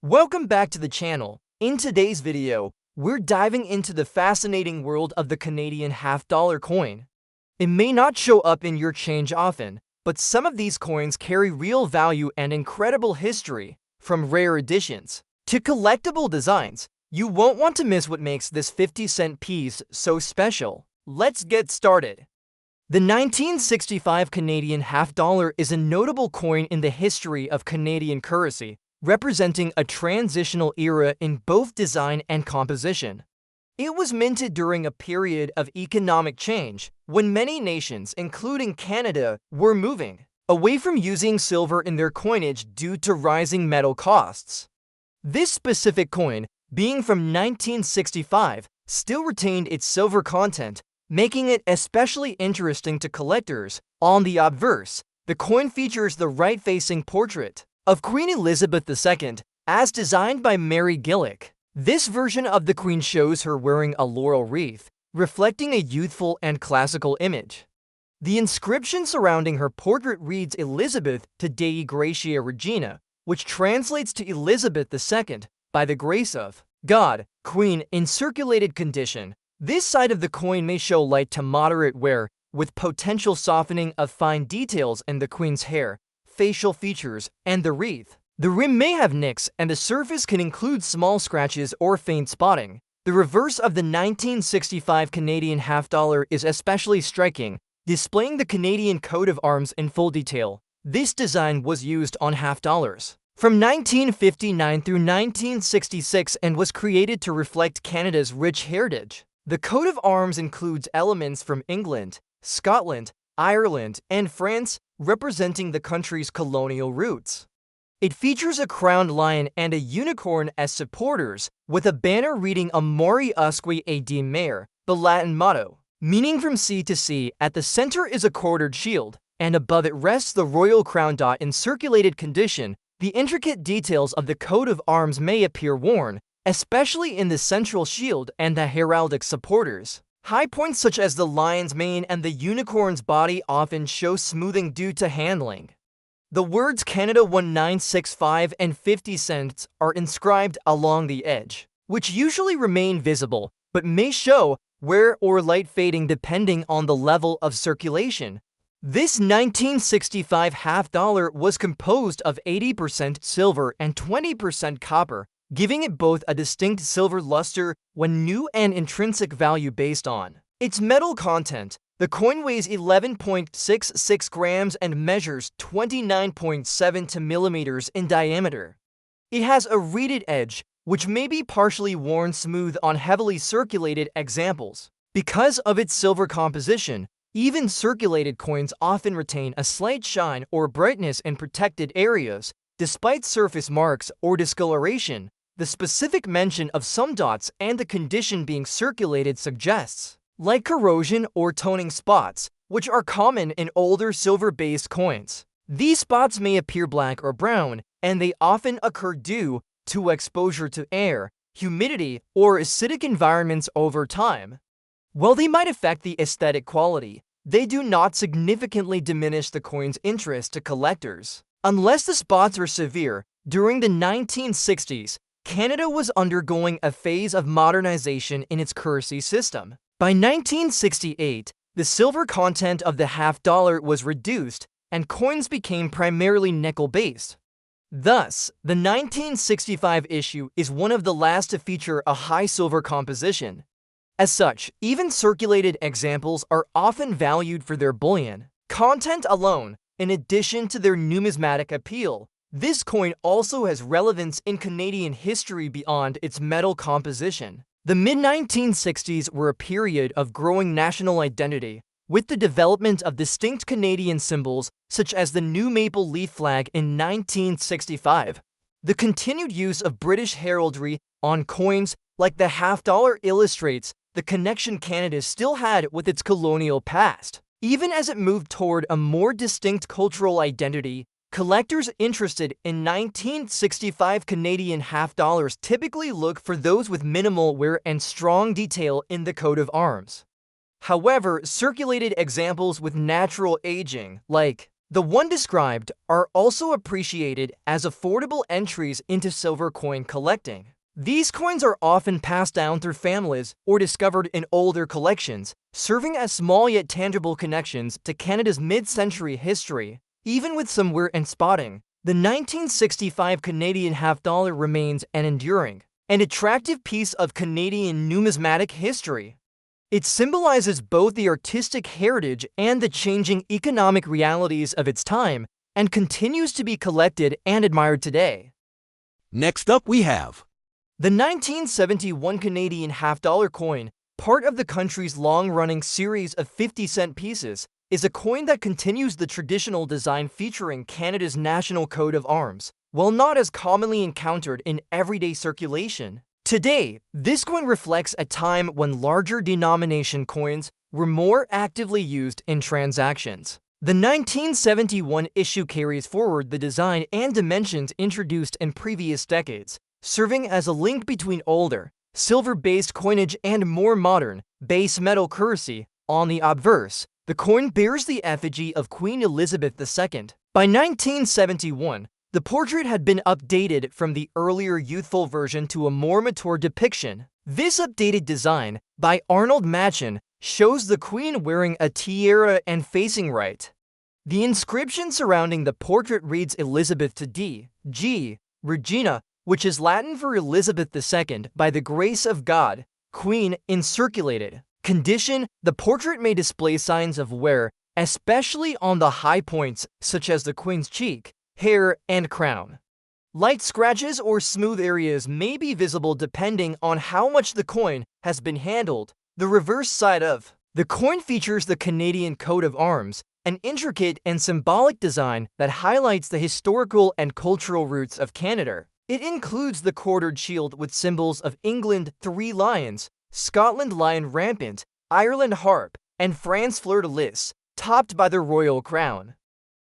Welcome back to the channel. In today's video, we're diving into the fascinating world of the Canadian half-dollar coin. It may not show up in your change often, but some of these coins carry real value and incredible history, from rare editions to collectible designs. You won't want to miss what makes this 50-cent piece so special. Let's get started. The 1965 Canadian half-dollar is a notable coin in the history of Canadian currency, representing a transitional era in both design and composition. It was minted during a period of economic change, when many nations, including Canada, were moving away from using silver in their coinage due to rising metal costs. This specific coin, being from 1965, still retained its silver content, making it especially interesting to collectors. On the obverse, the coin features the right-facing portrait of Queen Elizabeth II, as designed by Mary Gillick. This version of the Queen shows her wearing a laurel wreath, reflecting a youthful and classical image. The inscription surrounding her portrait reads Elizabeth to Dei Gratia Regina, which translates to Elizabeth II, by the grace of God, Queen. In circulated condition, this side of the coin may show light to moderate wear, with potential softening of fine details in the Queen's hair, facial features, and the wreath. The rim may have nicks, and the surface can include small scratches or faint spotting. The reverse of the 1965 Canadian half-dollar is especially striking, displaying the Canadian coat of arms in full detail. This design was used on half-dollars from 1959 through 1966 and was created to reflect Canada's rich heritage. The coat of arms includes elements from England, Scotland, Ireland, and France, representing the country's colonial roots. It features a crowned lion and a unicorn as supporters, with a banner reading Amori Usque ad Mare, the Latin motto, meaning from sea to sea. At the center is a quartered shield, and above it rests the royal crown. In circulated condition, the intricate details of the coat of arms may appear worn, especially in the central shield and the heraldic supporters. High points such as the lion's mane and the unicorn's body often show smoothing due to handling. The words Canada 1965 and 50 cents are inscribed along the edge, which usually remain visible, but may show wear or light fading depending on the level of circulation. This 1965 half-dollar was composed of 80% silver and 20% copper, giving it both a distinct silver luster when new and intrinsic value based on its metal content. The coin weighs 11.66 grams and measures 29.72 millimeters in diameter. It has a reeded edge, which may be partially worn smooth on heavily circulated examples. Because of its silver composition, even circulated coins often retain a slight shine or brightness in protected areas, despite surface marks or discoloration. The specific mention of some dots and the condition being circulated suggests, like corrosion or toning spots, which are common in older silver-based coins. These spots may appear black or brown, and they often occur due to exposure to air, humidity, or acidic environments over time. While they might affect the aesthetic quality, they do not significantly diminish the coin's interest to collectors. Unless the spots are severe, during the 1960s, Canada was undergoing a phase of modernization in its currency system. By 1968, the silver content of the half-dollar was reduced, and coins became primarily nickel-based. Thus, the 1965 issue is one of the last to feature a high silver composition. As such, even circulated examples are often valued for their bullion content alone, in addition to their numismatic appeal. This coin also has relevance in Canadian history beyond its metal composition. The mid-1960s were a period of growing national identity, with the development of distinct Canadian symbols such as the new maple leaf flag in 1965. The continued use of British heraldry on coins like the half-dollar illustrates the connection Canada still had with its colonial past. Even as it moved toward a more distinct cultural identity, collectors interested in 1965 Canadian half-dollars typically look for those with minimal wear and strong detail in the coat of arms. However, circulated examples with natural aging, like The one described are also appreciated as affordable entries into silver coin collecting. These coins are often passed down through families or discovered in older collections, serving as small yet tangible connections to Canada's mid-century history. Even with some wear and spotting, the 1965 Canadian half-dollar remains an enduring and attractive piece of Canadian numismatic history. It symbolizes both the artistic heritage and the changing economic realities of its time, and continues to be collected and admired today. Next up we have the 1971 Canadian half-dollar coin, part of the country's long-running series of 50-cent pieces, is a coin that continues the traditional design featuring Canada's national coat of arms, while not as commonly encountered in everyday circulation. Today, this coin reflects a time when larger denomination coins were more actively used in transactions. The 1971 issue carries forward the design and dimensions introduced in previous decades, serving as a link between older, silver-based coinage and more modern, base metal currency. On the obverse, the coin bears the effigy of Queen Elizabeth II. By 1971, the portrait had been updated from the earlier youthful version to a more mature depiction. This updated design, by Arnold Machen, shows the Queen wearing a tiara and facing right. The inscription surrounding the portrait reads Elizabeth to D.G. Regina, which is Latin for Elizabeth II, by the grace of God, Queen, in circulated condition. The portrait may display signs of wear, especially on the high points, such as the Queen's cheek, hair, and crown. Light scratches or smooth areas may be visible depending on how much the coin has been handled. The reverse side of the coin features the Canadian coat of arms, an intricate and symbolic design that highlights the historical and cultural roots of Canada. It includes the quartered shield with symbols of England, 3 lions, Scotland lion rampant, Ireland harp, and France fleur-de-lis, topped by the royal crown.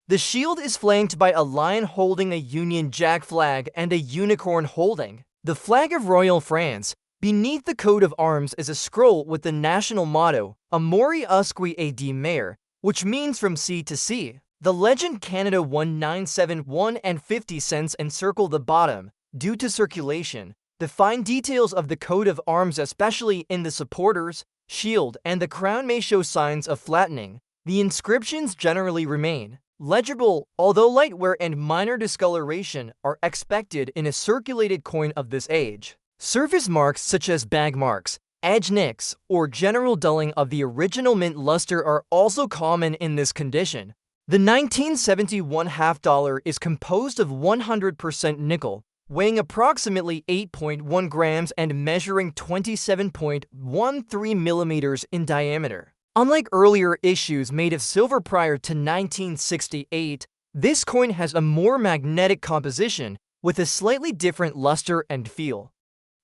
The shield is flanked by a lion holding a Union Jack flag and a unicorn holding the flag of Royal France. Beneath the coat of arms is a scroll with the national motto, Amori Usque ad Mare, which means from sea to sea. The legend Canada 1971 and 50 cents encircle the bottom. Due to circulation, the fine details of the coat of arms, especially in the supporters, shield, and the crown, may show signs of flattening. The inscriptions generally remain legible, although light wear and minor discoloration are expected in a circulated coin of this age. Surface marks such as bag marks, edge nicks, or general dulling of the original mint luster are also common in this condition. The 1971 half-dollar is composed of 100% nickel, weighing approximately 8.1 grams and measuring 27.13 millimeters in diameter. Unlike earlier issues made of silver prior to 1968, this coin has a more magnetic composition with a slightly different luster and feel.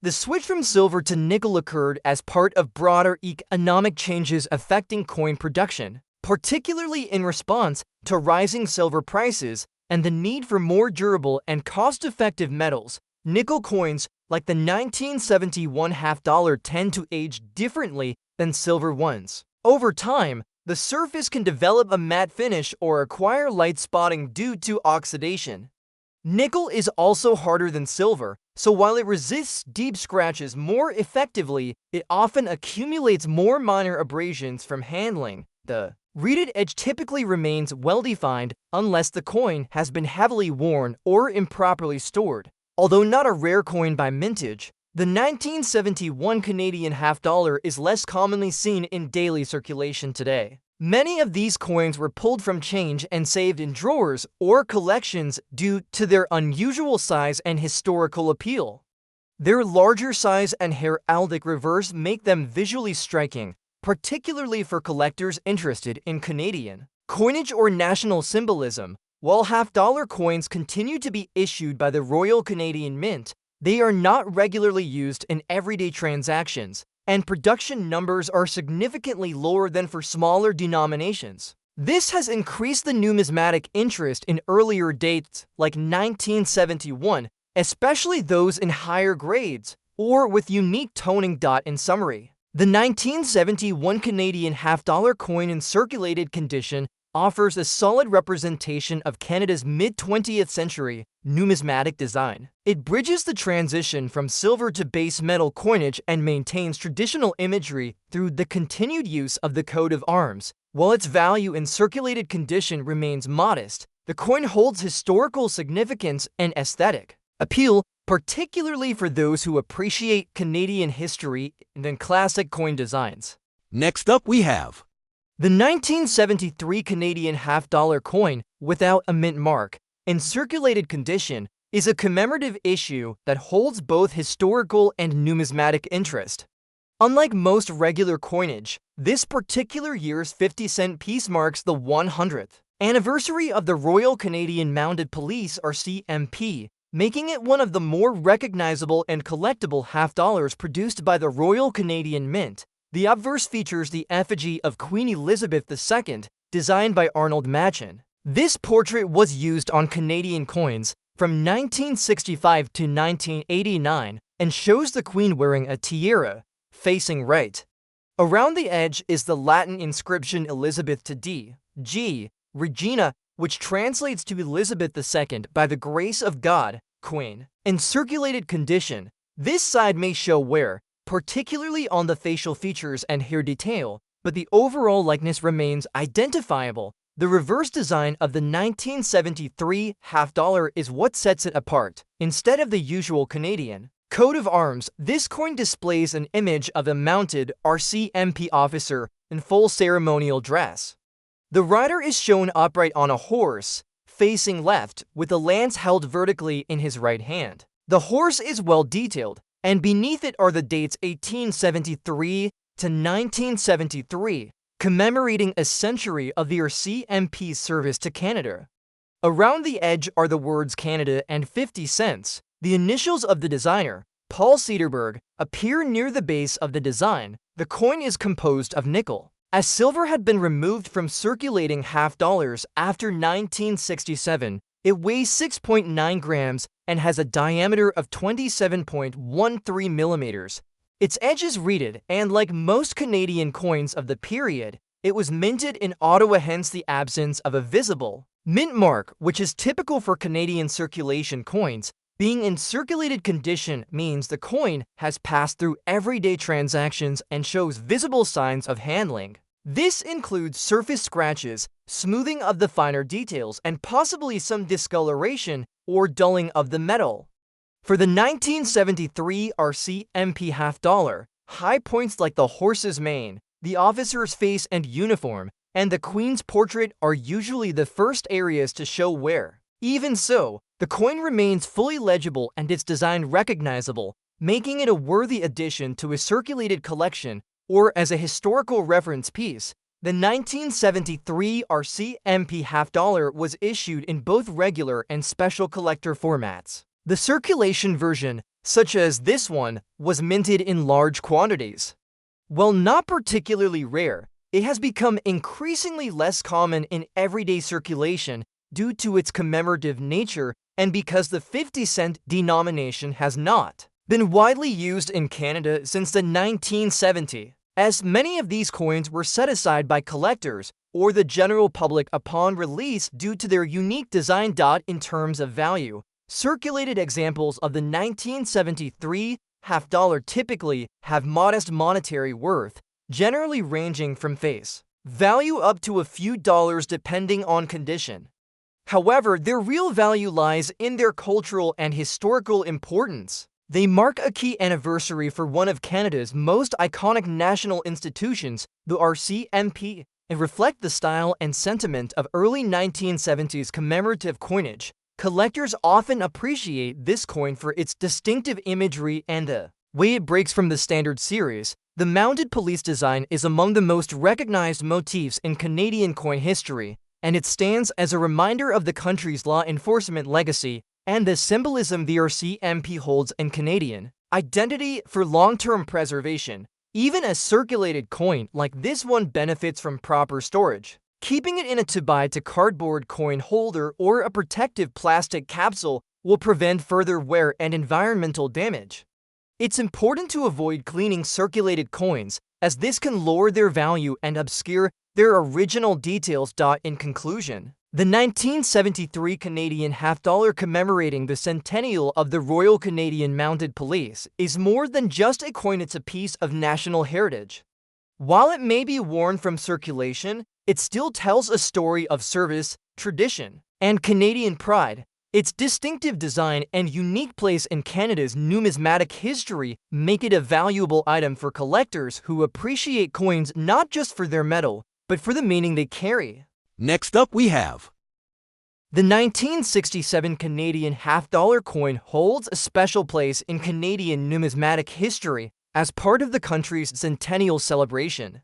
The switch from silver to nickel occurred as part of broader economic changes affecting coin production, particularly in response to rising silver prices and the need for more durable and cost-effective metals. Nickel coins, like the 1971 half-dollar, tend to age differently than silver ones. Over time, the surface can develop a matte finish or acquire light spotting due to oxidation. Nickel is also harder than silver, so while it resists deep scratches more effectively, it often accumulates more minor abrasions from handling. The reeded edge typically remains well-defined unless the coin has been heavily worn or improperly stored. Although not a rare coin by mintage, the 1971 Canadian half-dollar is less commonly seen in daily circulation today. Many of these coins were pulled from change and saved in drawers or collections due to their unusual size and historical appeal. Their larger size and heraldic reverse make them visually striking, particularly for collectors interested in Canadian coinage or national symbolism. While half-dollar coins continue to be issued by the Royal Canadian Mint, they are not regularly used in everyday transactions, and production numbers are significantly lower than for smaller denominations. This has increased the numismatic interest in earlier dates like 1971, especially those in higher grades or with unique toning. In summary, the 1971 Canadian half-dollar coin in circulated condition offers a solid representation of Canada's mid-20th century numismatic design. It bridges the transition from silver to base metal coinage and maintains traditional imagery through the continued use of the coat of arms. While its value in circulated condition remains modest, the coin holds historical significance and aesthetic appeal, particularly for those who appreciate Canadian history and classic coin designs. Next up we have The 1973 Canadian half-dollar coin without a mint mark in circulated condition is a commemorative issue that holds both historical and numismatic interest. Unlike most regular coinage, this particular year's 50-cent piece marks the 100th anniversary of the Royal Canadian Mounted Police (RCMP), making it one of the more recognizable and collectible half-dollars produced by the Royal Canadian Mint. The obverse features the effigy of Queen Elizabeth II, designed by Arnold Machen. This portrait was used on Canadian coins from 1965 to 1989 and shows the Queen wearing a tiara, facing right. Around the edge is the Latin inscription Elizabeth to D.G. Regina, which translates to Elizabeth II by the grace of God, Queen. In circulated condition, this side may show wear, particularly on the facial features and hair detail, but the overall likeness remains identifiable. The reverse design of the 1973 half-dollar is what sets it apart. Instead of the usual Canadian coat of arms, this coin displays an image of a mounted RCMP officer in full ceremonial dress. The rider is shown upright on a horse, facing left, with the lance held vertically in his right hand. The horse is well detailed, and beneath it are the dates 1873 to 1973, commemorating a century of the RCMP's service to Canada. Around the edge are the words Canada and 50 cents. The initials of the designer, Paul Cederberg, appear near the base of the design. The coin is composed of nickel. As silver had been removed from circulating half-dollars after 1967, it weighs 6.9 grams and has a diameter of 27.13 millimeters. Its edge is reeded, and like most Canadian coins of the period, it was minted in Ottawa, hence the absence of a visible mint mark, which is typical for Canadian circulation coins. Being in circulated condition means the coin has passed through everyday transactions and shows visible signs of handling. This includes surface scratches, smoothing of the finer details, and possibly some discoloration or dulling of the metal. For the 1973 RCMP half-dollar, high points like the horse's mane, the officer's face and uniform, and the Queen's portrait are usually the first areas to show wear. Even so, the coin remains fully legible and its design recognizable, making it a worthy addition to a circulated collection or as a historical reference piece. The 1973 RCMP half-dollar was issued in both regular and special collector formats. The circulation version, such as this one, was minted in large quantities. While not particularly rare, it has become increasingly less common in everyday circulation due to its commemorative nature and because the 50-cent denomination has not been widely used in Canada since the 1970s. As many of these coins were set aside by collectors or the general public upon release due to their unique design. In terms of value, circulated examples of the 1973 half-dollar typically have modest monetary worth, generally ranging from face value up to a few dollars depending on condition. However, their real value lies in their cultural and historical importance. They mark a key anniversary for one of Canada's most iconic national institutions, the RCMP, and reflect the style and sentiment of early 1970s commemorative coinage. Collectors often appreciate this coin for its distinctive imagery and the way it breaks from the standard series. The mounted police design is among the most recognized motifs in Canadian coin history, and it stands as a reminder of the country's law enforcement legacy and the symbolism the RCMP holds in Canadian identity. For long-term preservation, even a circulated coin like this one benefits from proper storage. Keeping it in a 2x2 cardboard coin holder or a protective plastic capsule will prevent further wear and environmental damage. It's important to avoid cleaning circulated coins, as this can lower their value and obscure their original details. In conclusion, the 1973 Canadian half-dollar commemorating the centennial of the Royal Canadian Mounted Police is more than just a coin, it's a piece of national heritage. While it may be worn from circulation, it still tells a story of service, tradition, and Canadian pride. Its distinctive design and unique place in Canada's numismatic history make it a valuable item for collectors who appreciate coins not just for their metal, but for the meaning they carry. Next up we have the 1967 Canadian half-dollar coin holds a special place in Canadian numismatic history as part of the country's centennial celebration.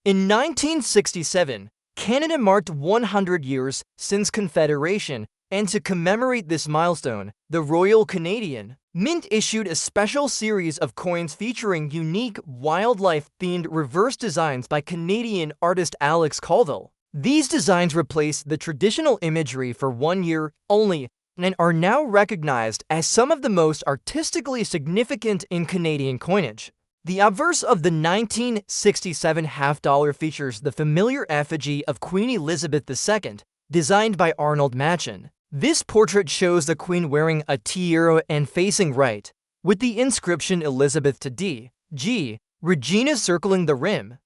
In 1967, Canada marked 100 years since Confederation, and to commemorate this milestone, the Royal Canadian Mint issued a special series of coins featuring unique wildlife-themed reverse designs by Canadian artist Alex Colville. These designs replaced the traditional imagery for 1 year only and are now recognized as some of the most artistically significant in Canadian coinage. The obverse of the 1967 half-dollar features the familiar effigy of Queen Elizabeth II, designed by Arnold Machen. This portrait shows the Queen wearing a tiara and facing right, with the inscription Elizabeth to D.G. Regina circling the rim.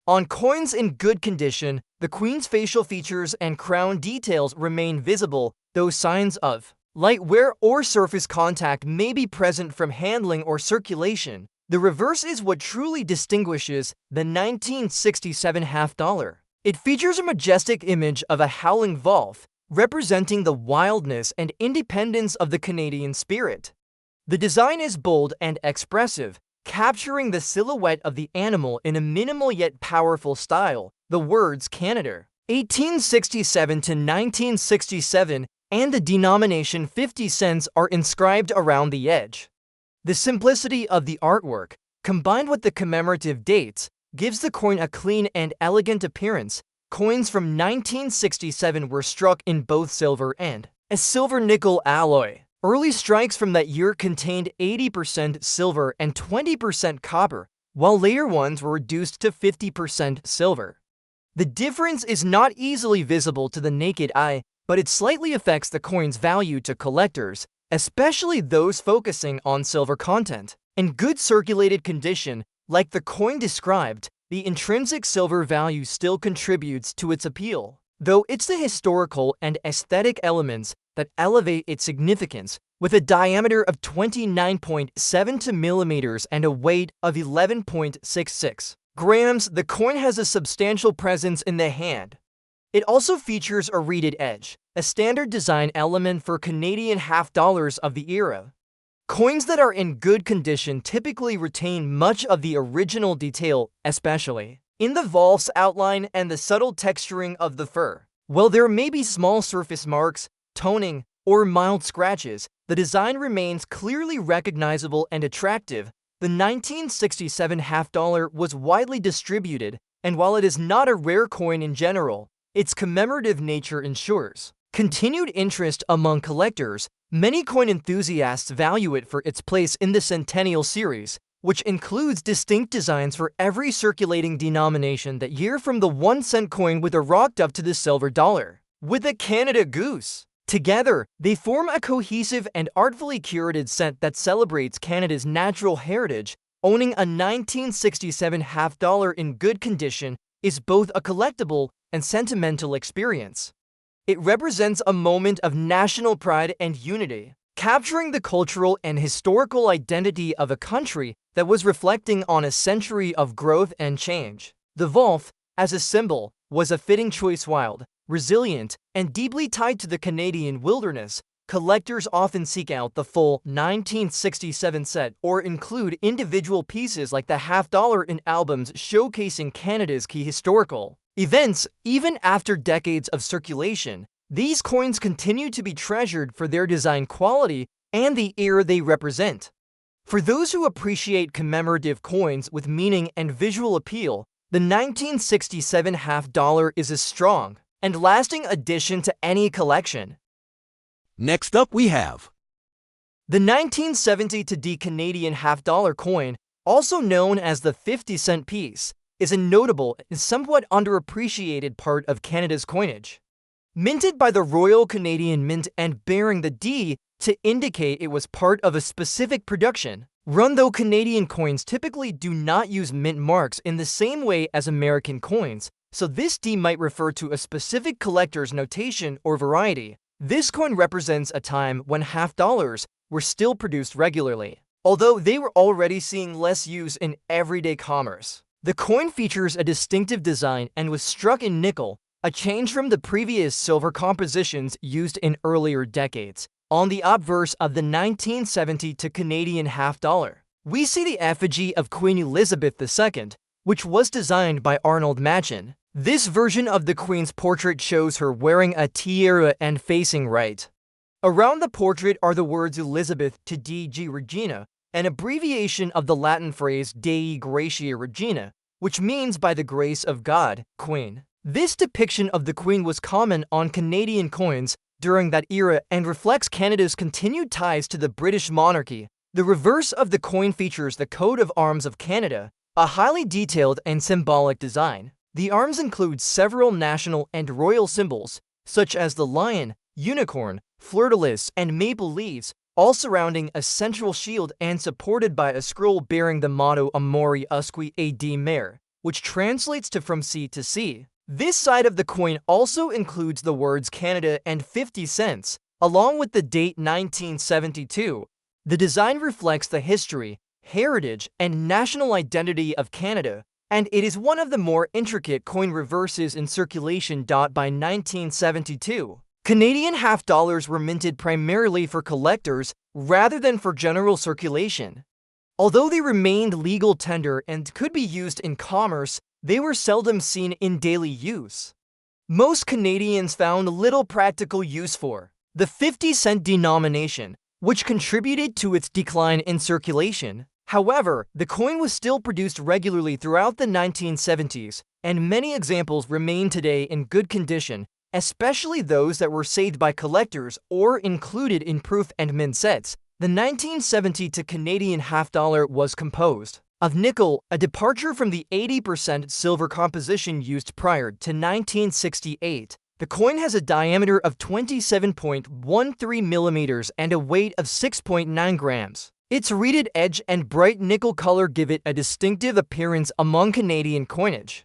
On coins in good condition, the Queen's facial features and crown details remain visible, though signs of light wear or surface contact may be present from handling or circulation. The reverse is what truly distinguishes the 1967 half-dollar. It features a majestic image of a howling wolf, representing the wildness and independence of the Canadian spirit. The design is bold and expressive, capturing the silhouette of the animal in a minimal yet powerful style. The words Canada, 1867 to 1967, and the denomination 50 cents are inscribed around the edge. The simplicity of the artwork, combined with the commemorative dates, gives the coin a clean and elegant appearance. Coins from 1967 were struck in both silver and a silver-nickel alloy. Early strikes from that year contained 80% silver and 20% copper, while later ones were reduced to 50% silver. The difference is not easily visible to the naked eye, but it slightly affects the coin's value to collectors, especially those focusing on silver content. In good circulated condition, like the coin described, the intrinsic silver value still contributes to its appeal, though it's the historical and aesthetic elements that elevate its significance. With a diameter of 29.72 millimeters and a weight of 11.66 grams, the coin has a substantial presence in the hand. It also features a reeded edge, a standard design element for Canadian half-dollars of the era. Coins that are in good condition typically retain much of the original detail, especially in the wolf's outline and the subtle texturing of the fur. While there may be small surface marks, toning, or mild scratches, the design remains clearly recognizable and attractive. The 1967 half-dollar was widely distributed, and while it is not a rare coin in general, its commemorative nature ensures continued interest among collectors. Many coin enthusiasts value it for its place in the Centennial series, which includes distinct designs for every circulating denomination that year, from the 1-cent coin with a rock up to the silver dollar with a Canada goose. Together, they form a cohesive and artfully curated set that celebrates Canada's natural heritage. Owning a 1967 half-dollar in good condition is both a collectible and sentimental experience. It represents a moment of national pride and unity, capturing the cultural and historical identity of a country that was reflecting on a century of growth and change. The wolf, as a symbol, was a fitting choice. Wild, resilient, and deeply tied to the Canadian wilderness, collectors often seek out the full 1967 set or include individual pieces like the half-dollar in albums showcasing Canada's key historical events. Even after decades of circulation, these coins continue to be treasured for their design quality and the era they represent. For those who appreciate commemorative coins with meaning and visual appeal, the 1967 half-dollar is a strong and lasting addition to any collection. Next up we have the 1970 to D Canadian half-dollar coin, also known as the 50-cent piece, is a notable and somewhat underappreciated part of Canada's coinage. Minted by the Royal Canadian Mint and bearing the D to indicate it was part of a specific production run, though Canadian coins typically do not use mint marks in the same way as American coins, so this D might refer to a specific collector's notation or variety. This coin represents a time when half dollars were still produced regularly, although they were already seeing less use in everyday commerce. The coin features a distinctive design and was struck in nickel, a change from the previous silver compositions used in earlier decades. On the obverse of the 1970 to Canadian half dollar, we see the effigy of Queen Elizabeth II, which was designed by Arnold Machen. This version of the Queen's portrait shows her wearing a tiara and facing right. Around the portrait are the words Elizabeth to DG Regina, an abbreviation of the Latin phrase Dei Gratia Regina, which means by the grace of God, Queen. This depiction of the Queen was common on Canadian coins during that era and reflects Canada's continued ties to the British monarchy. The reverse of the coin features the coat of arms of Canada, a highly detailed and symbolic design. The arms include several national and royal symbols, such as the lion, unicorn, fleur-de-lis, and maple leaves, all surrounding a central shield and supported by a scroll bearing the motto Amori Usque ad Mare, which translates to from sea to sea. This side of the coin also includes the words Canada and 50 cents, along with the date 1972. The design reflects the history, heritage, and national identity of Canada, and it is one of the more intricate coin reverses in circulation. By 1972, Canadian half dollars were minted primarily for collectors rather than for general circulation. Although they remained legal tender and could be used in commerce, they were seldom seen in daily use. Most Canadians found little practical use for the 50-cent denomination, which contributed to its decline in circulation. However, the coin was still produced regularly throughout the 1970s, and many examples remain today in good condition, especially those that were saved by collectors or included in proof and mint sets. The 1970 to Canadian half dollar was composed of nickel, a departure from the 80% silver composition used prior to 1968. The coin has a diameter of 27.13 millimeters and a weight of 6.9 grams. Its reeded edge and bright nickel color give it a distinctive appearance among Canadian coinage.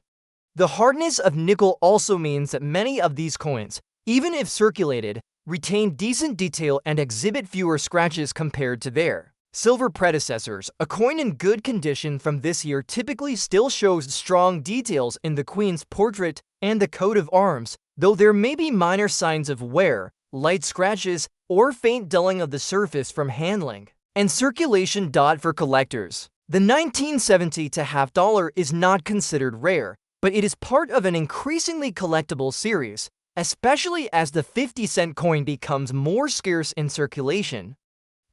The hardness of nickel also means that many of these coins, even if circulated, retain decent detail and exhibit fewer scratches compared to their silver predecessors. A coin in good condition from this year typically still shows strong details in the Queen's portrait and the coat of arms, though there may be minor signs of wear, light scratches, or faint dulling of the surface from handling and circulation. For collectors, the 1970 to half dollar is not considered rare, but it is part of an increasingly collectible series, especially as the 50-cent coin becomes more scarce in circulation.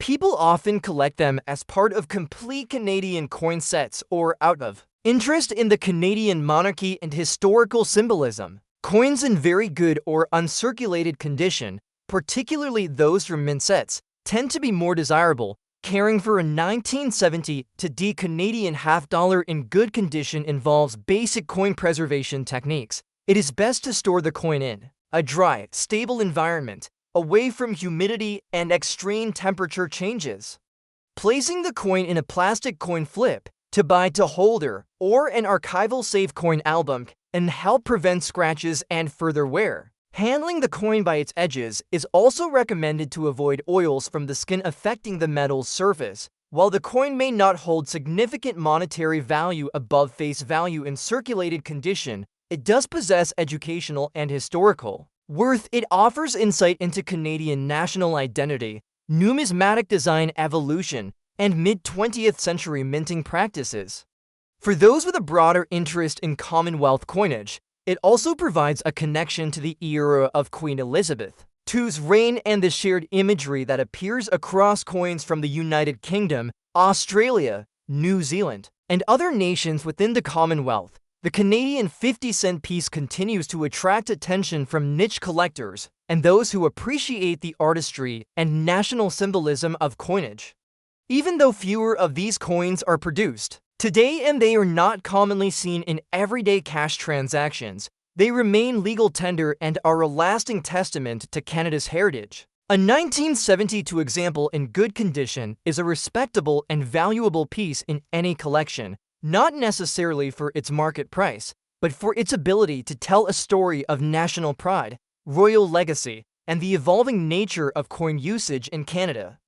People often collect them as part of complete Canadian coin sets or out of interest in the Canadian monarchy and historical symbolism. Coins in very good or uncirculated condition, particularly those from mint sets, tend to be more desirable. Caring for a 1970 to D Canadian half dollar in good condition involves basic coin preservation techniques. It is best to store the coin in a dry, stable environment, away from humidity and extreme temperature changes. Placing the coin in a plastic coin flip, to buy to holder, or an archival safe coin album can help prevent scratches and further wear. Handling the coin by its edges is also recommended to avoid oils from the skin affecting the metal's surface. While the coin may not hold significant monetary value above face value in circulated condition, it does possess educational and historical worth. It offers insight into Canadian national identity, numismatic design evolution, and mid-20th century minting practices. For those with a broader interest in Commonwealth coinage, it also provides a connection to the era of Queen Elizabeth II's reign and the shared imagery that appears across coins from the United Kingdom, Australia, New Zealand, and other nations within the Commonwealth. The Canadian 50-cent piece continues to attract attention from niche collectors and those who appreciate the artistry and national symbolism of coinage. Even though fewer of these coins are produced, Today, and they are not commonly seen in everyday cash transactions. They remain legal tender and are a lasting testament to Canada's heritage. A 1972 example in good condition is a respectable and valuable piece in any collection, not necessarily for its market price, but for its ability to tell a story of national pride, royal legacy, and the evolving nature of coin usage in Canada.